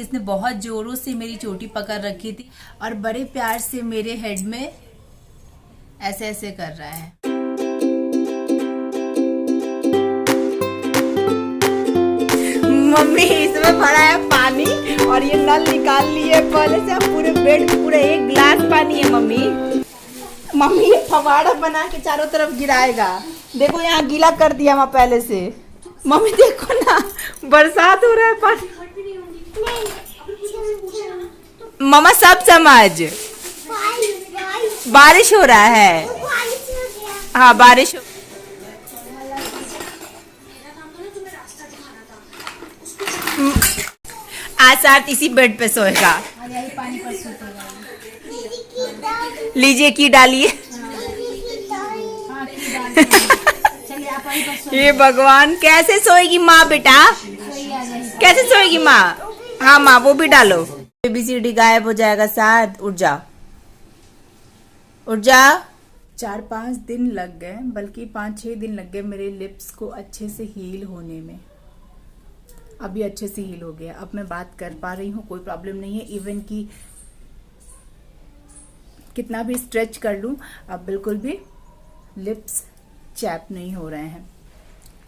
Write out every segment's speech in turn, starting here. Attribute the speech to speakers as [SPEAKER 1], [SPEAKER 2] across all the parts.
[SPEAKER 1] इसने बहुत जोरों से मेरी चोटी पकड़ रखी थी और बड़े प्यार से मेरे हेड में ऐसे ऐसे कर रहा है।
[SPEAKER 2] मम्मी इसमें भरा है पानी और ये नल निकाल लिए पहले से। अब पूरे बेड में पूरे 1 गिलास पानी है मम्मी। मम्मी ये फवाड़ा बना के चारों तरफ गिराएगा। देखो यहाँ गीला कर दिया वहाँ पहले से। मम्मी देखो ना बरसात हो रहा है पानी। मम्मा सब समझ बारिश हो रहा है। हाँ बारिश हो। आज साथ इसी बेड पे सोएगा। लीजिए की डालिए। ये भगवान कैसे सोएगी माँ बेटा, कैसे सोएगी माँ। हाँ माँ वो भी डालो। ABCD गायब हो जाएगा। साथ उठ जा उठ जा। 4-5 दिन लग गए, बल्कि 5-6 दिन लग गए मेरे लिप्स को अच्छे से हील होने में। अभी अच्छे से हील हो गया। अब मैं बात कर पा रही हूँ, कोई प्रॉब्लम नहीं है। इवन कि कितना भी स्ट्रेच कर लूँ अब बिल्कुल भी लिप्स चैप नहीं हो रहे हैं।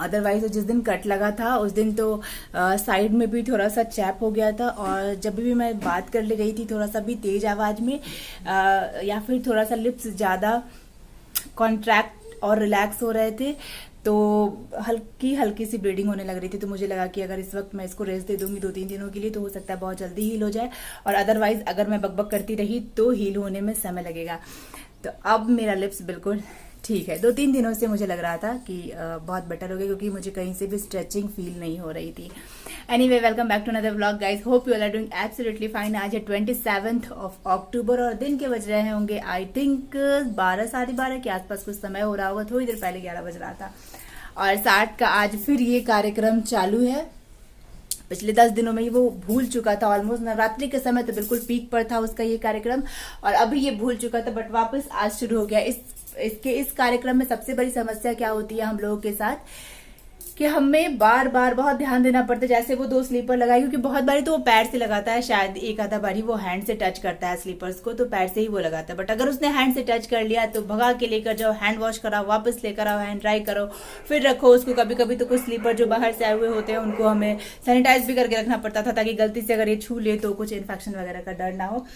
[SPEAKER 2] अदरवाइज तो जिस दिन कट लगा था उस दिन तो साइड में भी थोड़ा सा चैप हो गया था। और जब भी मैं बात कर ले रही थी थोड़ा सा भी तेज आवाज में या फिर थोड़ा सा लिप्स ज़्यादा कॉन्ट्रैक्ट और रिलैक्स हो रहे थे तो हल्की हल्की सी ब्लीडिंग होने लग रही थी। तो मुझे लगा कि अगर इस वक्त मैं इसको रेस्ट दे दूंगी 2-3 दिनों के लिए तो हो सकता है बहुत जल्दी हील हो जाए। और अदरवाइज अगर मैं बकबक करती रही तो हील होने में समय लगेगा। तो अब मेरा लिप्स बिल्कुल ठीक है। 2-3 दिनों से मुझे लग रहा था कि बहुत बेटर हो गया क्योंकि मुझे कहीं से भी स्ट्रेचिंग फील नहीं हो रही थी। Anyway welcome back to another vlog guys. Hope you all are doing absolutely fine. आज है 27 अक्टूबर और दिन के बज रहे होंगे आई थिंक 12-12:30 के आसपास कुछ समय हो रहा होगा। थोड़ी देर पहले 11 बज रहा था। और 60 का आज फिर ये कार्यक्रम चालू है। पिछले 10 दिनों में ही वो भूल चुका था ऑलमोस्ट। नवरात्रि के समय तो बिल्कुल पीक पर था उसका ये कार्यक्रम और अभी ये भूल चुका था बट वापस आज शुरू हो गया। इस कार्यक्रम में सबसे बड़ी समस्या क्या होती है हम लोगों के साथ कि हमें बार बार बहुत ध्यान देना पड़ता है। जैसे वो 2 स्लीपर लगाए क्योंकि बहुत बारी तो वो पैर से लगाता है, शायद एक आधा बारी वो हैंड से टच करता है स्लीपर्स को तो पैर से ही वो लगाता है। बट अगर उसने हैंड से टच कर लिया तो भगा के लेकर जाओ, हैंड वॉश कराओ, वापस लेकर आओ, हैंड ड्राई करो, फिर रखो उसको। कभी कभी तो कुछ स्लीपर जो बाहर से आए हुए होते हैं उनको हमें सैनिटाइज भी करके रखना पड़ता था ताकि गलती से अगर ये छू ले तो कुछ इन्फेक्शन वगैरह का डर ना हो।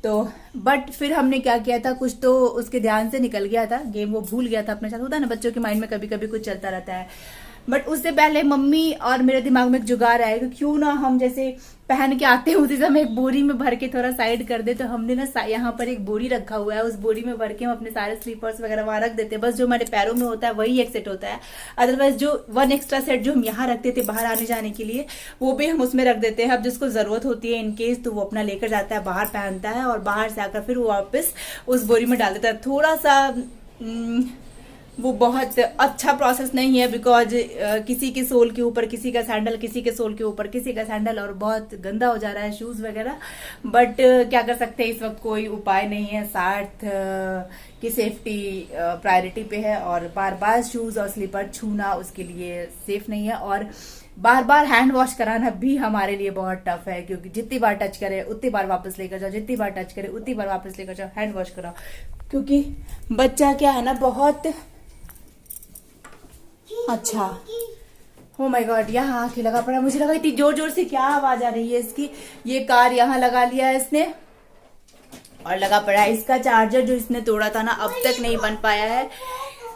[SPEAKER 2] तो बट फिर हमने क्या किया था, कुछ तो उसके ध्यान से निकल गया था, गेम वो भूल गया था अपने साथ। होता है ना बच्चों के माइंड में कभी कभी कुछ चलता रहता है। बट उससे पहले मम्मी और मेरे दिमाग में एक जुगाड़ आया कि क्यों ना हम जैसे पहन के आते हैं उसी समय एक बोरी में भर के थोड़ा साइड कर दे। तो हमने ना यहाँ पर एक बोरी रखा हुआ है, उस बोरी में भर के हम अपने सारे स्लीपर्स वगैरह वहां रख देते हैं। बस जो हमारे पैरों में होता है वही एक सेट होता है। अदरवाइज जो 1 एक्स्ट्रा सेट जो हम यहाँ रखते थे बाहर आने जाने के लिए वो भी हम उसमें रख देते हैं। अब जिसको जरूरत होती है इनकेस तो वो अपना लेकर जाता है, बाहर पहनता है और बाहर से आकर फिर वो वापस उस बोरी में डाल देता है। थोड़ा सा वो बहुत अच्छा प्रोसेस नहीं है बिकॉज किसी के सोल के ऊपर किसी का सैंडल, किसी के सोल के ऊपर किसी का सैंडल और बहुत गंदा हो जा रहा है शूज वगैरह। बट क्या कर सकते हैं, इस वक्त कोई उपाय नहीं है। 60 की सेफ्टी प्रायोरिटी पे है और बार बार शूज और स्लीपर छूना उसके लिए सेफ नहीं है। और बार बार हैंड वॉश कराना भी हमारे लिए बहुत टफ है क्योंकि जितनी बार टच करे उतनी बार वापस लेकर जाओ, जितनी बार टच करे उतनी बार वापस लेकर जाओ, हैंड वॉश कराओ। क्योंकि बच्चा क्या है ना बहुत अच्छा। ओ माय गॉड, यहाँ आके लगा पड़ा। मुझे लगा इतनी जोर जोर से क्या आवाज आ रही है इसकी। ये कार यहाँ लगा लिया है इसने और लगा पड़ा है। इसका चार्जर जो इसने तोड़ा था ना अब तक नहीं बन पाया है।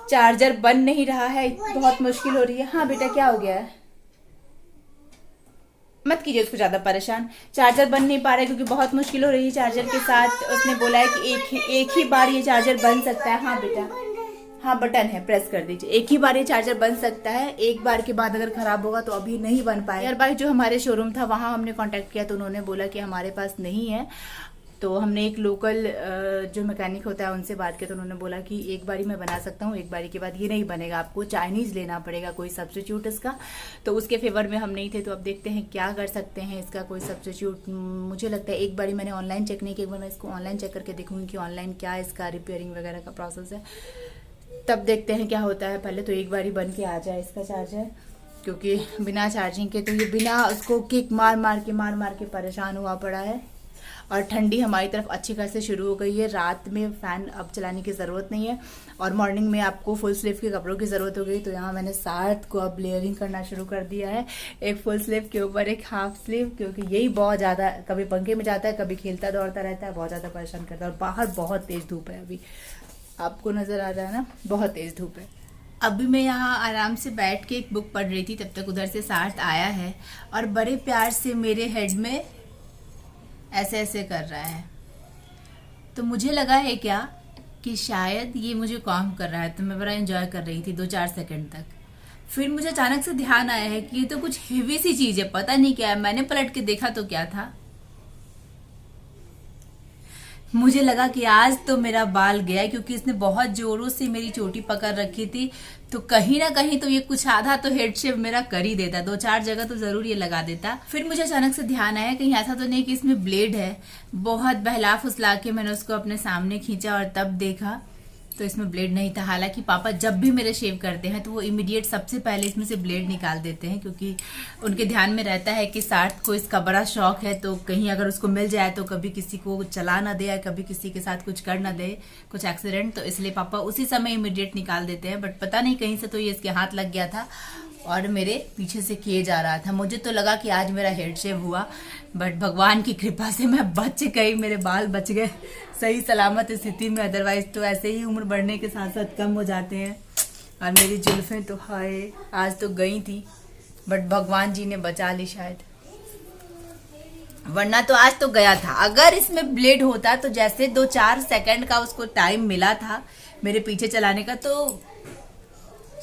[SPEAKER 2] चार्जर बन नहीं रहा है, बहुत मुश्किल हो रही है। हाँ बेटा क्या हो गया है, मत कीजिए उसको ज्यादा परेशान। चार्जर बन नहीं पा रहा है क्योंकि बहुत मुश्किल हो रही है चार्जर के साथ। उसने बोला है कि एक ही बार ये चार्जर बन सकता है। हाँ बेटा, हाँ बटन है, प्रेस कर दीजिए। एक ही बार ये चार्जर बन सकता है, एक बार के बाद अगर खराब होगा तो अभी नहीं बन पाएगा। यार भाई जो हमारे शोरूम था वहां हमने कांटेक्ट किया तो उन्होंने बोला कि हमारे पास नहीं है। तो हमने एक लोकल जो मैकेनिक होता है उनसे बात की तो उन्होंने बोला कि एक बारी मैं बना सकता हूँ, एक बारी के बाद ये नहीं बनेगा, आपको चाइनीज लेना पड़ेगा कोई सब्स्टिट्यूट इसका। तो उसके फेवर में हम नहीं थे। तो अब देखते हैं क्या कर सकते हैं इसका कोई सब्स्टिट्यूट। मुझे लगता है एक बारी मैंने ऑनलाइन चेक नहीं किया, एक बार मैं इसको ऑनलाइन चेक करके देखूंगी कि ऑनलाइन क्या इसका रिपेयरिंग वगैरह का प्रोसेस है, तब देखते हैं क्या होता है। पहले तो एक बारी बन के आ जाए इसका चार्जर क्योंकि बिना चार्जिंग के तो ये बिना उसको किक मार मार के परेशान हुआ पड़ा है। और ठंडी हमारी तरफ अच्छी खासी शुरू हो गई है। रात में फ़ैन अब चलाने की ज़रूरत नहीं है और मॉर्निंग में आपको फुल स्लीव के कपड़ों की ज़रूरत हो गई। तो यहाँ मैंने साथ को अब लेयरिंग करना शुरू कर दिया है, एक फुल स्लीव के ऊपर एक हाफ स्लीव, क्योंकि यही बहुत ज़्यादा कभी पंखे में जाता है, कभी खेलता दौड़ता रहता है, बहुत ज़्यादा परेशान करता है। और बाहर बहुत तेज़ धूप है, अभी आपको नज़र आ रहा है ना, बहुत तेज़ धूप है।
[SPEAKER 1] अभी मैं यहाँ आराम से बैठ के एक बुक पढ़ रही थी, तब तक उधर से सार्थ आया है और बड़े प्यार से मेरे हेड में ऐसे ऐसे कर रहा है। तो मुझे लगा है क्या कि शायद ये मुझे काम कर रहा है, तो मैं बड़ा एंजॉय कर रही थी 2-4 सेकंड तक। फिर मुझे अचानक से ध्यान आया है कि ये तो कुछ हेवी सी चीज है, पता नहीं क्या है। मैंने पलट के देखा तो क्या था, मुझे लगा कि आज तो मेरा बाल गया, क्योंकि इसने बहुत जोरों से मेरी चोटी पकड़ रखी थी। तो कहीं ना कहीं तो ये कुछ आधा तो हेड शेव मेरा कर ही देता, 2-4 जगह तो जरूर ये लगा देता। फिर मुझे अचानक से ध्यान आया कहीं ऐसा तो नहीं कि इसमें ब्लेड है। बहुत बहला फुसला के मैंने उसको अपने सामने खींचा और तब देखा तो इसमें ब्लेड नहीं था। हालांकि पापा जब भी मेरे शेव करते हैं तो वो इमीडिएट सबसे पहले इसमें से ब्लेड निकाल देते हैं, क्योंकि उनके ध्यान में रहता है कि सार्थ को इसका बड़ा शौक है, तो कहीं अगर उसको मिल जाए तो कभी किसी को चला ना दे या कभी किसी के साथ कुछ कर ना दे, कुछ एक्सीडेंट। तो इसलिए पापा उसी समय इमीडिएट निकाल देते हैं। बट पता नहीं कहीं से तो ये इसके हाथ लग गया था और मेरे पीछे से किए जा रहा था। मुझे तो लगा कि आज मेरा हेड शेव हुआ, बट भगवान की कृपा से मैं बच गई, मेरे बाल बच गए सही सलामत स्थिति में। अदरवाइज तो ऐसे ही उम्र बढ़ने के साथ साथ कम हो जाते हैं। और मेरी जुल्फें तो हाय आज तो गई थी, बट भगवान जी ने बचा ली शायद, वरना तो आज तो गया था। अगर इसमें ब्लेड होता तो जैसे 2-4 सेकंड का उसको टाइम मिला था मेरे पीछे चलाने का, तो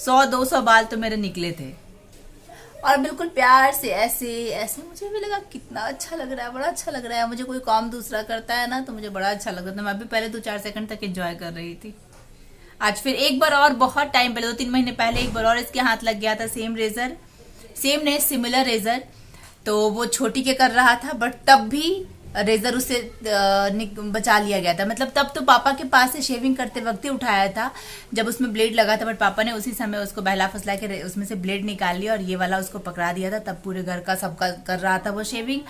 [SPEAKER 1] 100-200 बाल तो मेरे निकले थे। और बिल्कुल प्यार से ऐसे ऐसे मुझे भी लगा कितना अच्छा लग रहा है, बड़ा अच्छा लग रहा है। मुझे कोई काम दूसरा करता है ना तो मुझे बड़ा अच्छा लगता था। मैं भी पहले 2-4 सेकंड तक एंजॉय कर रही थी। आज फिर एक बार और, बहुत टाइम पहले 2-3 महीने पहले एक बार और इसके हाथ लग गया था सेम रेजर, सेम नहीं सिमिलर रेजर। तो वो छोटी के कर रहा था, बट तब भी रेजर उसे बचा लिया गया था। मतलब तब तो पापा के पास से शेविंग करते वक्त ही उठाया था जब उसमें ब्लेड लगा था, बट पापा ने उसी समय उसको बहला फसला के उसमें से ब्लेड निकाल लिया और ये वाला उसको पकड़ा दिया था। तब पूरे घर का सबका कर रहा था वो शेविंग।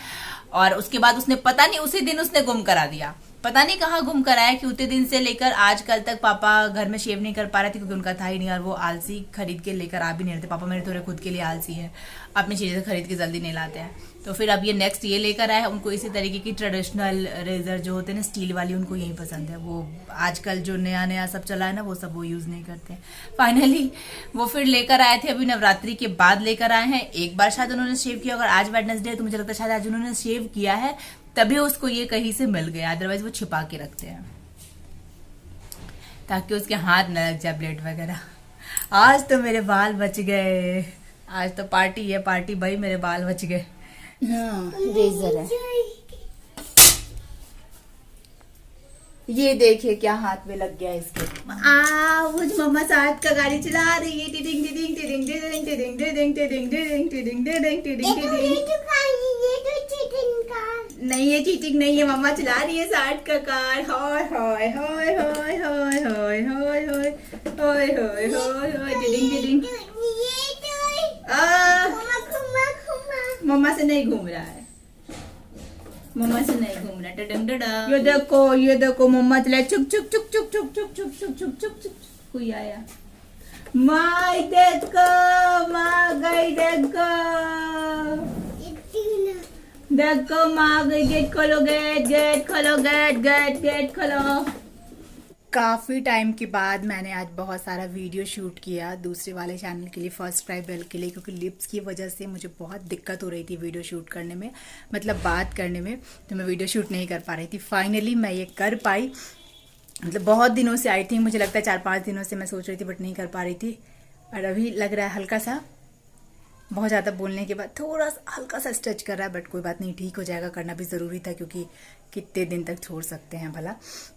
[SPEAKER 1] और उसके बाद उसने पता नहीं उसी दिन उसने गुम करा दिया, पता नहीं कहाँ गुम कराया कि उतने दिन से लेकर आज कल तक पापा घर में शेव नहीं कर पा रहे थे, क्योंकि उनका था ही नहीं और वो आलसी खरीद के लेकर आ भी नहीं रहे थे। पापा मेरे थोड़े खुद के लिए आलसी है, अपनी चीजें खरीद के जल्दी नहीं लाते हैं। तो फिर अब ये नेक्स्ट ये लेकर आए, उनको इसी तरीके की ट्रेडिशनल रेजर जो होते हैं ना स्टील वाली, उनको यही पसंद है। वो आजकल जो नया नया सब चला है ना वो सब वो यूज नहीं करते हैं। फाइनली वो फिर लेकर आए थे, अभी नवरात्रि के बाद लेकर आए हैं। एक बार शायद उन्होंने शेव किया, अगर आज वेडनेसडे है तो मुझे लगता है शायद आज उन्होंने शेव किया है, तभी उसको ये कहीं से मिल गया। अदरवाइज वो छिपा के रखते हैं ताकि उसके हाथ न लग जाए ब्लेड वगैरह। आज तो मेरे बाल बच गए, आज तो पार्टी है पार्टी भाई, मेरे बाल बच गए।
[SPEAKER 2] हाँ रेजर है, ये देखिए क्या हाथ में लग गया इसके। वो मम्मा साथ का गाड़ी चला रही है, tiding tiding tiding tiding tiding tiding tiding tiding tiding tiding tiding tiding. नहीं ये चीटिंग नहीं है, मम्मा चला रही है साठ का कार। हाय हाय हाय हाय हाय हाय हाय हाय हाय हाय हाय हाय टिडिंग टिडिंग। मम्मा से नहीं घूम रहा है, मम्मा से नहीं घूम रहा। टडंग टडंग। ये देखो मम्मा चला चुक चुक चुक चुक चुक चुक चुक चुक चुक चुक चुक। कोई आया, माई देखो माँ गई, देखो देखो माँ गई। गेट खोलो, गेट गेट खोलो, गेट गेट गेट खोलो। काफ़ी टाइम के बाद मैंने आज बहुत सारा वीडियो शूट किया दूसरे वाले चैनल के लिए, फर्स्ट क्राई बेल के लिए, क्योंकि लिप्स की वजह से मुझे बहुत दिक्कत हो रही थी वीडियो शूट करने में, मतलब बात करने में। तो मैं वीडियो शूट नहीं कर पा रही थी। फाइनली मैं ये कर पाई, मतलब बहुत दिनों से, आई थिंक मुझे लगता है 4-5 दिनों से मैं सोच रही थी बट नहीं कर पा रही थी। और अभी लग रहा है हल्का सा, बहुत ज़्यादा बोलने के बाद थोड़ा सा हल्का सा स्ट्रेच कर रहा है, बट कोई बात नहीं, ठीक हो जाएगा। करना भी ज़रूरी था, क्योंकि कितने दिन तक छोड़ सकते हैं भला,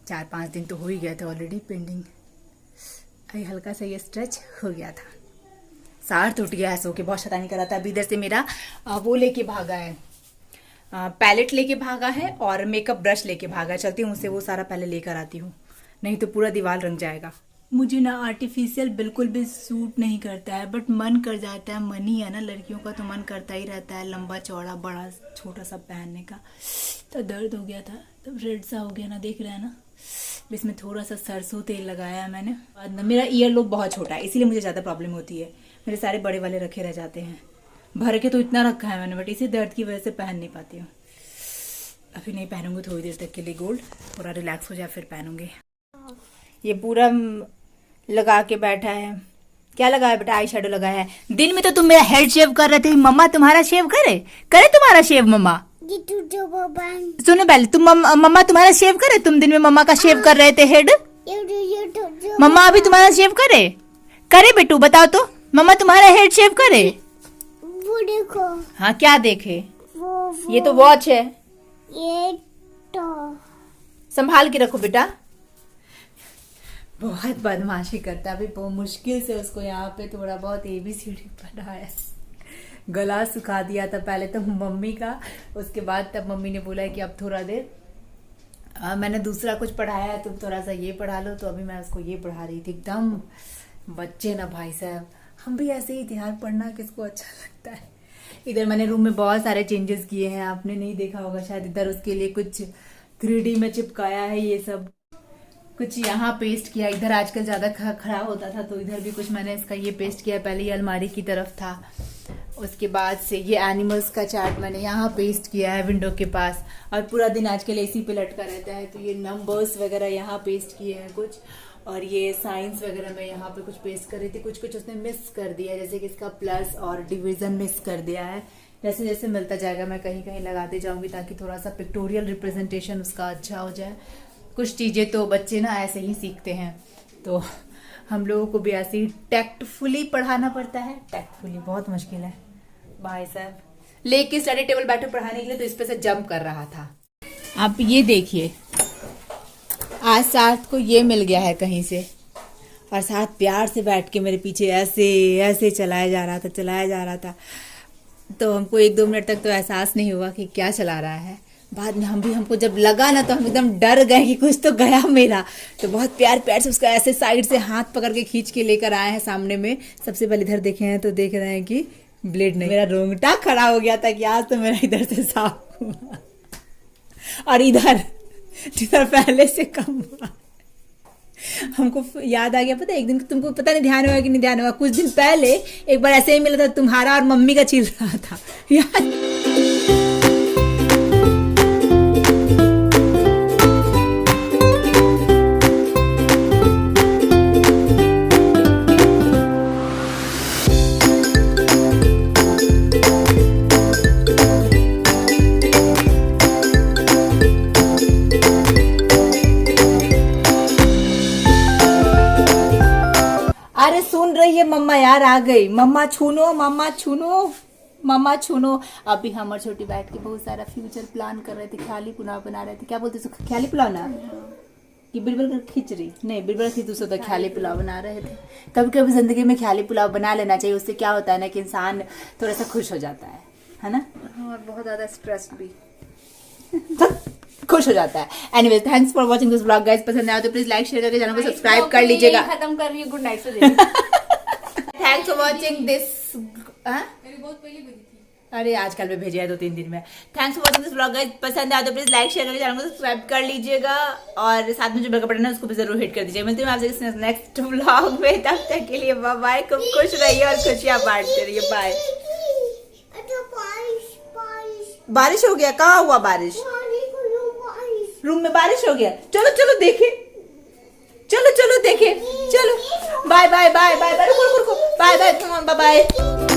[SPEAKER 2] 4-5 दिन तो हो ही गए थे ऑलरेडी पेंडिंग। अभी हल्का सा ये स्ट्रेच हो गया था। सार टूट गया है, सो के बहुत शैतानी कर रहा था। अभी इधर से मेरा वो लेके भागा है, पैलेट लेके भागा है और मेकअप ब्रश लेके भागा है। चलती हूँ उससे वो सारा पहले लेकर आती हूँ, नहीं तो पूरा दीवार रंग जाएगा। मुझे ना आर्टिफिशियल बिल्कुल भी सूट नहीं करता है, बट मन कर जाता है, मन ही है ना लड़कियों का, तो मन करता ही रहता है लंबा चौड़ा बड़ा छोटा सा पहनने का। तो दर्द हो गया था, तब रेड सा हो गया ना, देख रहे हैं ना। इसमें थोड़ा सा सरसों तेल लगाया है मैंने। मेरा ईयर लोब बहुत छोटा है, इसीलिए मुझे ज़्यादा प्रॉब्लम होती है। मेरे सारे बड़े वाले रखे रह जाते हैं, भर के तो इतना रखा है मैंने, बट इसी दर्द की वजह से पहन नहीं पाती हूँ। अभी नहीं पहनूंगी थोड़ी देर तक के लिए गोल्ड, थोड़ा रिलैक्स हो जाए फिर पहनूंगी। ये पूरा लगा के बैठा है। क्या लगाया बेटा? आई शेडो लगाया है। दिन में तो तुम मेरा हेड शेव कर रहे थे, मम्मा तुम्हारा शेव करे तुम्हारा शेव मम्मा। सुनो पहले, तुम मम्मा तुम्हारा शेव करे? तुम दिन में मम्मा का शेव कर रहे थे हेड। मम्मा अभी तुम्हारा शेव करे बेटू, बताओ तो मम्मा तुम्हारा हेड शेव करे?
[SPEAKER 3] वो देखो।
[SPEAKER 2] हाँ क्या देखे?
[SPEAKER 3] वो
[SPEAKER 2] ये तो वॉच है,
[SPEAKER 3] ये तो
[SPEAKER 2] संभाल के रखो बेटा। बहुत बदमाशी करता है। अभी बहुत मुश्किल से उसको यहाँ पे थोड़ा बहुत ABCD पढ़ाया, गला सुखा दिया था पहले तो मम्मी का, उसके बाद तब मम्मी ने बोला है कि अब थोड़ा देर मैंने दूसरा कुछ पढ़ाया है, तुम थोड़ा सा ये पढ़ा लो, तो अभी मैं उसको ये पढ़ा रही थी। एकदम बच्चे ना भाई साहब, हम भी ऐसे ही ध्यान पढ़ना किसको अच्छा लगता है। इधर मैंने रूम में बहुत सारे चेंजेस किए हैं, आपने नहीं देखा होगा शायद। इधर उसके लिए कुछ 3D में चिपकाया है, ये सब कुछ यहाँ पेस्ट किया। इधर आजकल ज्यादा खराब होता था, तो इधर भी कुछ मैंने इसका ये पेस्ट किया। पहले ये अलमारी की तरफ था, उसके बाद से ये एनिमल्स का चार्ट मैंने यहाँ पेस्ट किया है विंडो के पास। और पूरा दिन आजकल AC पे लटका रहता है, तो ये नंबर्स वगैरह यहाँ पेस्ट किए हैं कुछ, और ये साइंस वगैरह मैं यहाँ पे कुछ पेस्ट कर रही थी। कुछ कुछ उसने मिस कर दिया है, जैसे कि इसका प्लस और डिवीजन मिस कर दिया है। जैसे जैसे मिलता जाएगा मैं कहीं कहीं लगाते जाऊंगी, ताकि थोड़ा सा पिक्टोरियल रिप्रेजेंटेशन उसका अच्छा हो जाए। कुछ चीजें तो बच्चे ना ऐसे ही सीखते हैं, तो हम लोगों को भी ऐसे ही टैक्टफुली पढ़ाना पड़ता है। टैक्टफुली बहुत मुश्किल है भाई साहब। लेके स्टडी टेबल बैठे पढ़ाने के लिए, तो इस पे से जंप कर रहा था। आप ये देखिए, आज साथ को ये मिल गया है कहीं से, और साथ प्यार से बैठ के मेरे पीछे ऐसे ऐसे चलाया जा रहा था। तो हमको 1-2 मिनट तक तो एहसास नहीं हुआ कि क्या चला रहा है। बाद में हमको जब लगा ना, तो हम एकदम डर गए कि कुछ तो गया मेरा। तो बहुत प्यार से उसका ऐसे साइड से हाथ पकड़ के खींच के लेकर आए हैं सामने में। सबसे पहले इधर देखे हैं, तो देख रहे हैं कि ब्लेड नहीं। मेरा रोंगटा खड़ा हो गया था कि आज तो मेरा इधर से साफ हुआ, और इधर पहले से कम हुआ। हमको याद आ गया, पता है एक दिन, तुमको पता नहीं ध्यान हुआ कि नहीं ध्यान हुआ, कुछ दिन पहले एक बार ऐसे ही मिला था, तुम्हारा और मम्मी का छिल रहा था याद। अरे सुन रही है मम्मा, यार आ गई मम्मा, छूनो मम्मा, छूनो। अभी हम और छोटी बैठ के बहुत सारा फ्यूचर प्लान कर रहे थे, ख्याली पुलाव बना रहे थे। क्या बोलते हैं, ख्याली पुलाव ना कि बिरबल खिचड़ी? नहीं, बिरबल खिचड़ी तो ख्याली पुलाव बना रहे थे। कभी कभी जिंदगी में ख्याली पुलाव बना लेना चाहिए, उससे क्या होता है ना कि इंसान थोड़ा सा खुश हो जाता है ना,
[SPEAKER 3] और बहुत ज्यादा स्ट्रेस भी
[SPEAKER 2] खुश हो जाता है। Anyway, thanks for watching this vlog guys. पसंद आया तो प्लीज लाइक शेयर करके चैनल को सब्सक्राइब कर लीजिएगा।
[SPEAKER 3] खत्म कर रही हूँ, गुड नाइट से।
[SPEAKER 2] Thanks for watching this. अरे आजकल में भेजा है 2-3 दिन में। Thanks for watching this vlog guys. पसंद आया तो प्लीज लाइक शेयर करके चैनल को सब्सक्राइब कर लीजिएगा, और साथ में जो बेल का बटन है उसको भी जरूर हिट कर दीजिए। मिलती हूँ आपसे नेक्स्ट व्लॉग में, तब तक के लिए बाय बाय। खूब खुश रहिए और खुशियां बांटते रहिए। बाय। बारिश हो गया? कहाँ हुआ बारिश? रूम में बारिश हो गया? चलो देखे, चलो देखे, चलो। Bye bye bye bye bye, रुको, बाय बाय बाय।